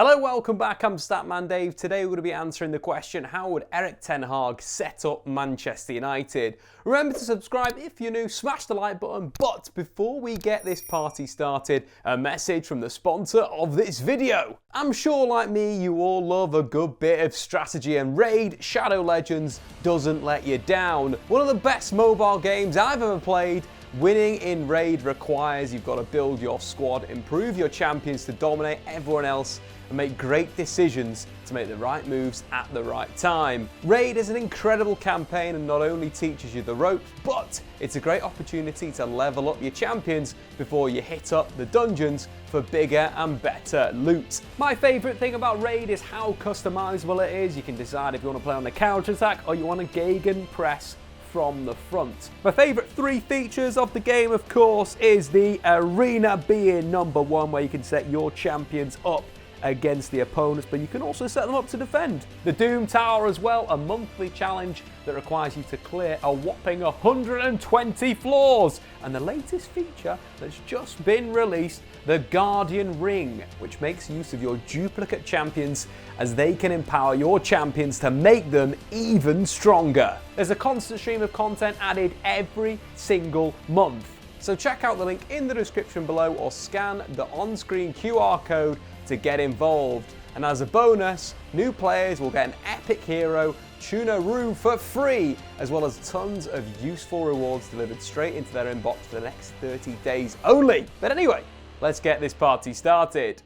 Hello, welcome back. I'm Statman Dave. Today we're going to be answering the question, how would Erik Ten Hag set up Manchester United? Remember to subscribe if you're new, smash the like button. But before we get this party started, a message from the sponsor of this video. I'm sure like me, you all love a good bit of strategy, and Raid Shadow Legends doesn't let you down. One of the best mobile games I've ever played. Winning in Raid requires you've got to build your squad, improve your champions to dominate everyone else, and make great decisions to make the right moves at the right time. Raid is an incredible campaign and not only teaches you the ropes, but it's a great opportunity to level up your champions before you hit up the dungeons for bigger and better loot. My favourite thing about Raid is how customizable it is. You can decide if you want to play on the counter attack or you want to Gegen press from the front. My favourite three features of the game, of course, is the arena being number one, where you can set your champions up against the opponents, but you can also set them up to defend. The Doom Tower as well, a monthly challenge that requires you to clear a whopping 120 floors. And the latest feature that's just been released, the Guardian Ring, which makes use of your duplicate champions as they can empower your champions to make them even stronger. There's a constant stream of content added every single month. So check out the link in the description below or scan the on-screen QR code to get involved. And as a bonus, new players will get an epic hero, Tuna Room, for free, as well as tons of useful rewards delivered straight into their inbox for the next 30 days only. But anyway, let's get this party started.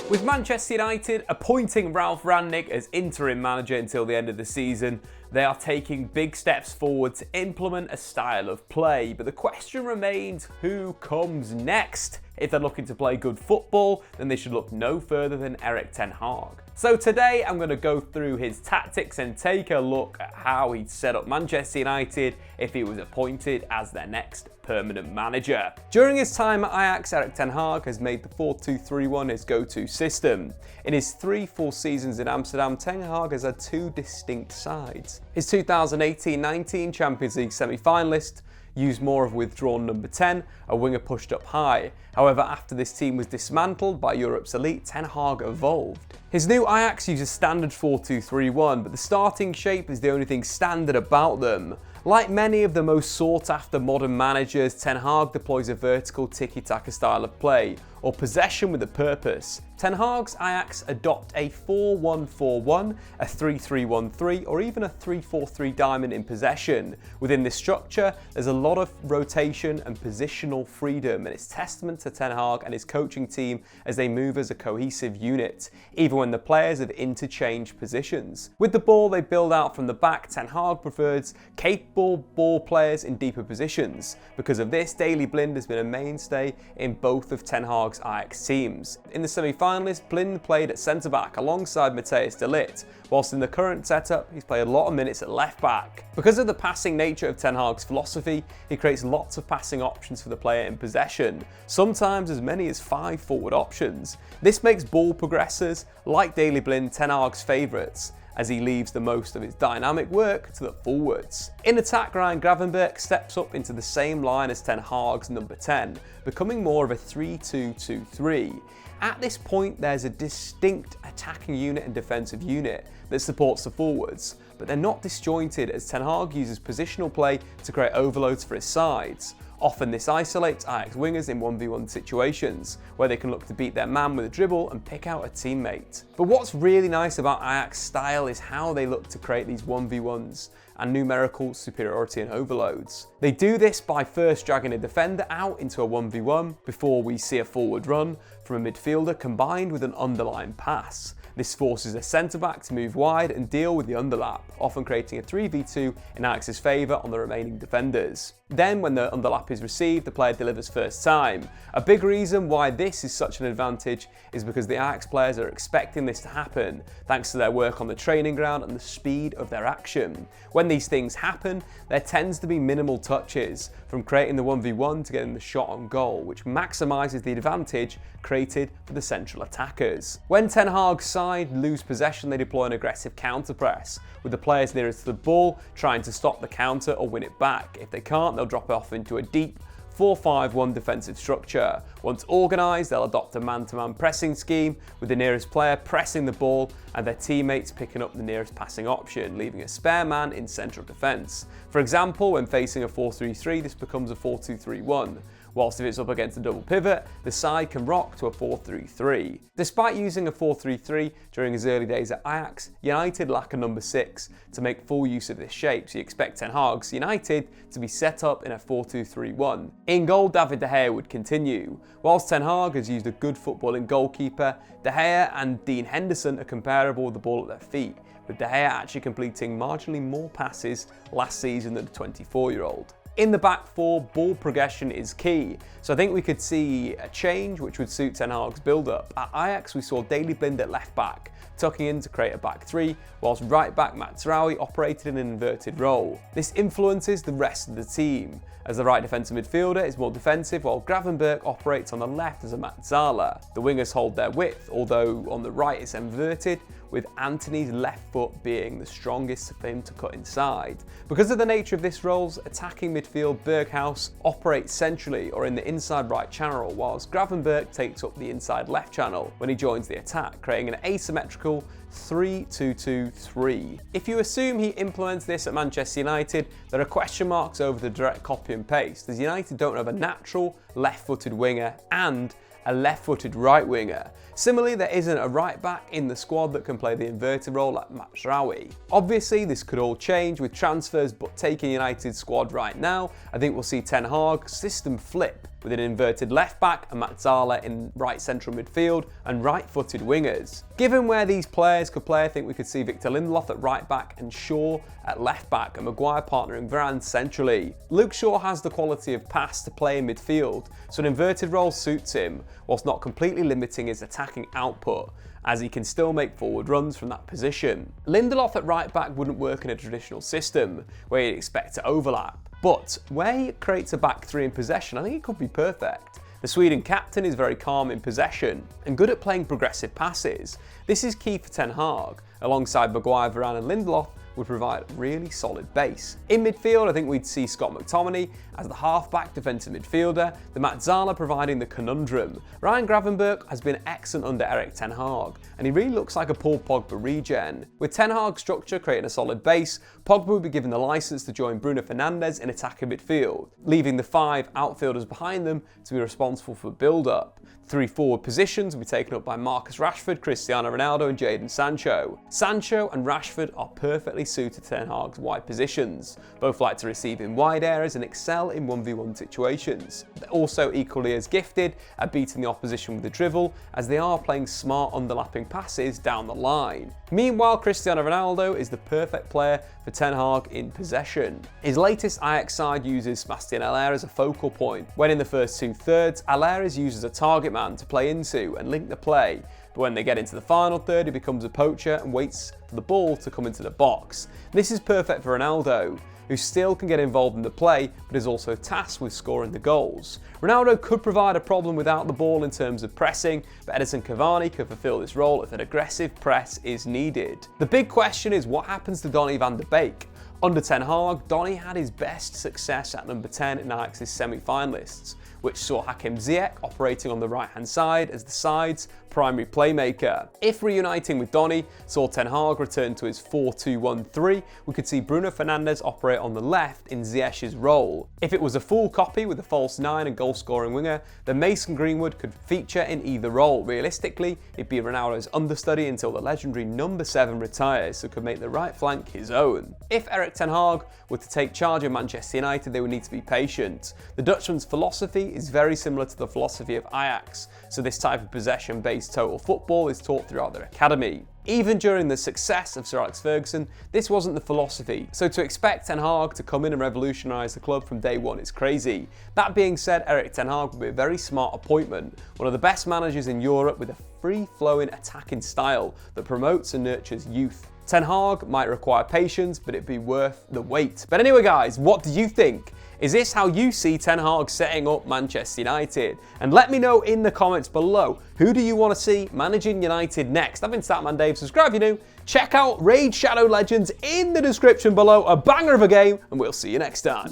With Manchester United appointing Ralf Rangnick as interim manager until the end of the season, they are taking big steps forward to implement a style of play. But the question remains, who comes next? If they're looking to play good football, then they should look no further than Erik Ten Hag. So today I'm going to go through his tactics and take a look at how he'd set up Manchester United if he was appointed as their next permanent manager. During his time at Ajax, Erik Ten Hag has made the 4-2-3-1 his go-to system. In his 3 full seasons in Amsterdam, Ten Hag has had two distinct sides. His 2018-19 Champions League semi-finalist used more of withdrawn number 10, a winger pushed up high. However, after this team was dismantled by Europe's elite, Ten Hag evolved. His new Ajax uses standard 4-2-3-1, but the starting shape is the only thing standard about them. Like many of the most sought-after modern managers, Ten Hag deploys a vertical tiki-taka style of play, or possession with a purpose. Ten Hag's Ajax adopt a 4-1-4-1, a 3-3-1-3, or even a 3-4-3 diamond in possession. Within this structure, there's a lot of rotation and positional freedom, and it's testament to Ten Hag and his coaching team as they move as a cohesive unit, even when the players have interchanged positions. With the ball they build out from the back, Ten Hag prefers capable ball players in deeper positions. Because of this, Daley Blind has been a mainstay in both of Ten Hag's Ajax teams. In the semi-finalists, Blind played at centre-back alongside Matthijs de Ligt, whilst in the current setup, he's played a lot of minutes at left-back. Because of the passing nature of Ten Hag's philosophy, he creates lots of passing options for the player in possession, sometimes as many as 5 forward options. This makes ball progressors, like Daley Blind, Ten Hag's favourites, as he leaves the most of his dynamic work to the forwards. In attack, Ryan Gravenberch steps up into the same line as Ten Hag's number 10, becoming more of a 3-2-2-3. At this point, there's a distinct attacking unit and defensive unit that supports the forwards, but they're not disjointed as Ten Hag uses positional play to create overloads for his sides. Often this isolates Ajax wingers in 1v1 situations, where they can look to beat their man with a dribble and pick out a teammate. But what's really nice about Ajax style is how they look to create these 1v1s and numerical superiority and overloads. They do this by first dragging a defender out into a 1v1 before we see a forward run from a midfielder combined with an underline pass. This forces a centre-back to move wide and deal with the underlap, often creating a 3v2 in Ajax's favour on the remaining defenders. Then, when the underlap is received, the player delivers first time. A big reason why this is such an advantage is because the Ajax players are expecting this to happen, thanks to their work on the training ground and the speed of their action. When these things happen, there tends to be minimal touches, from creating the 1v1 to getting the shot on goal, which maximises the advantage created for the central attackers. When Ten Hag's side lose possession, they deploy an aggressive counter press, with the players nearest to the ball trying to stop the counter or win it back. If they can't, they'll drop it off into a deep 4-5-1 defensive structure. Once organised, they'll adopt a man-to-man pressing scheme with the nearest player pressing the ball and their teammates picking up the nearest passing option, leaving a spare man in central defence. For example, when facing a 4-3-3, this becomes a 4-2-3-1. Whilst if it's up against a double pivot, the side can rock to a 4-3-3. Despite using a 4-3-3 during his early days at Ajax, United lack a number 6 to make full use of this shape, so you expect Ten Hag's United to be set up in a 4-2-3-1. In goal, David De Gea would continue. Whilst Ten Hag has used a good footballing goalkeeper, De Gea and Dean Henderson are comparable with the ball at their feet, with De Gea actually completing marginally more passes last season than the 24-year-old. In the back four, ball progression is key, so I think we could see a change which would suit Ten Hag's build-up. At Ajax, we saw Daley Blind at left back, tucking in to create a back three, whilst right back Mazraoui operated in an inverted role. This influences the rest of the team, as the right defensive midfielder is more defensive, while Gravenberch operates on the left as a Mazzala. The wingers hold their width, although on the right it's inverted, with Antony's left foot being the strongest for him to cut inside. Because of the nature of this role's attacking midfield, Berghuis operates centrally or in the inside right channel, whilst Gravenberch takes up the inside left channel when he joins the attack, creating an asymmetrical 3-2-2-3. If you assume he implements this at Manchester United, there are question marks over the direct copy and paste, as United don't have a natural left-footed winger and a left-footed right winger. Similarly, there isn't a right back in the squad that can play the inverted role like Mazraoui. Obviously, this could all change with transfers, but taking United's squad right now, I think we'll see Ten Hag system flip with an inverted left back and Mazzala in right central midfield and right-footed wingers. Given where these players could play, I think we could see Victor Lindelof at right back and Shaw at left back and Maguire partnering Varane centrally. Luke Shaw has the quality of pass to play in midfield, so an inverted role suits him, whilst not completely limiting his attacking output, as he can still make forward runs from that position. Lindelof at right back wouldn't work in a traditional system, where you'd expect to overlap. But where he creates a back three in possession, I think it could be perfect. The Sweden captain is very calm in possession and good at playing progressive passes. This is key for Ten Hag. Alongside Maguire, Varane and Lindelof would provide a really solid base. In midfield, I think we'd see Scott McTominay as the half-back defensive midfielder, the Mazzala providing the conundrum. Ryan Gravenberch has been excellent under Erik Ten Hag, and he really looks like a Paul Pogba regen. With Ten Hag's structure creating a solid base, Pogba would be given the licence to join Bruno Fernandes in attacking midfield, leaving the 5 outfielders behind them to be responsible for build-up. 3 forward positions will be taken up by Marcus Rashford, Cristiano Ronaldo and Jadon Sancho. Sancho and Rashford are perfectly suited to Ten Hag's wide positions. Both like to receive in wide areas and excel in 1v1 situations. They're also equally as gifted at beating the opposition with the dribble, as they are playing smart underlapping passes down the line. Meanwhile, Cristiano Ronaldo is the perfect player for Ten Hag in possession. His latest Ajax side uses Sebastian Haller as a focal point, when in the first 2/3, Haller is used as a target man to play into and link the play, but when they get into the final third, he becomes a poacher and waits for the ball to come into the box. This is perfect for Ronaldo, who still can get involved in the play, but is also tasked with scoring the goals. Ronaldo could provide a problem without the ball in terms of pressing, but Edinson Cavani could fulfill this role if an aggressive press is needed. The big question is what happens to Donny van de Beek? Under Ten Hag, Donny had his best success at number 10 in Ajax's semi-finalists, which saw Hakim Ziyech operating on the right-hand side as the side's primary playmaker. If reuniting with Donny saw Ten Hag return to his 4-2-1-3, we could see Bruno Fernandes operate on the left in Ziyech's role. If it was a full copy with a false 9 and goal-scoring winger, then Mason Greenwood could feature in either role. Realistically, it'd be Ronaldo's understudy until the legendary number 7 retires, so could make the right flank his own. If Erik Ten Hag were to take charge of Manchester United, they would need to be patient. The Dutchman's philosophy is very similar to the philosophy of Ajax, so this type of possession-based total football is taught throughout their academy. Even during the success of Sir Alex Ferguson, this wasn't the philosophy, so to expect Ten Hag to come in and revolutionise the club from day one is crazy. That being said, Erik Ten Hag would be a very smart appointment, one of the best managers in Europe with a free-flowing attacking style that promotes and nurtures youth. Ten Hag might require patience, but it'd be worth the wait. But anyway guys, what do you think? Is this how you see Ten Hag setting up Manchester United? And let me know in the comments below, who do you want to see managing United next? I've been Statman Dave. Dave, subscribe if you're new. Check out Raid Shadow Legends in the description below. A banger of a game, and we'll see you next time.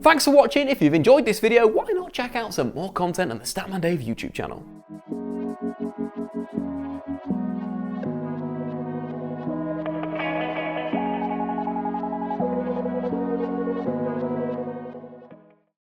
Thanks for watching. If you've enjoyed this video, why not check out some more content on the Statman Dave YouTube channel.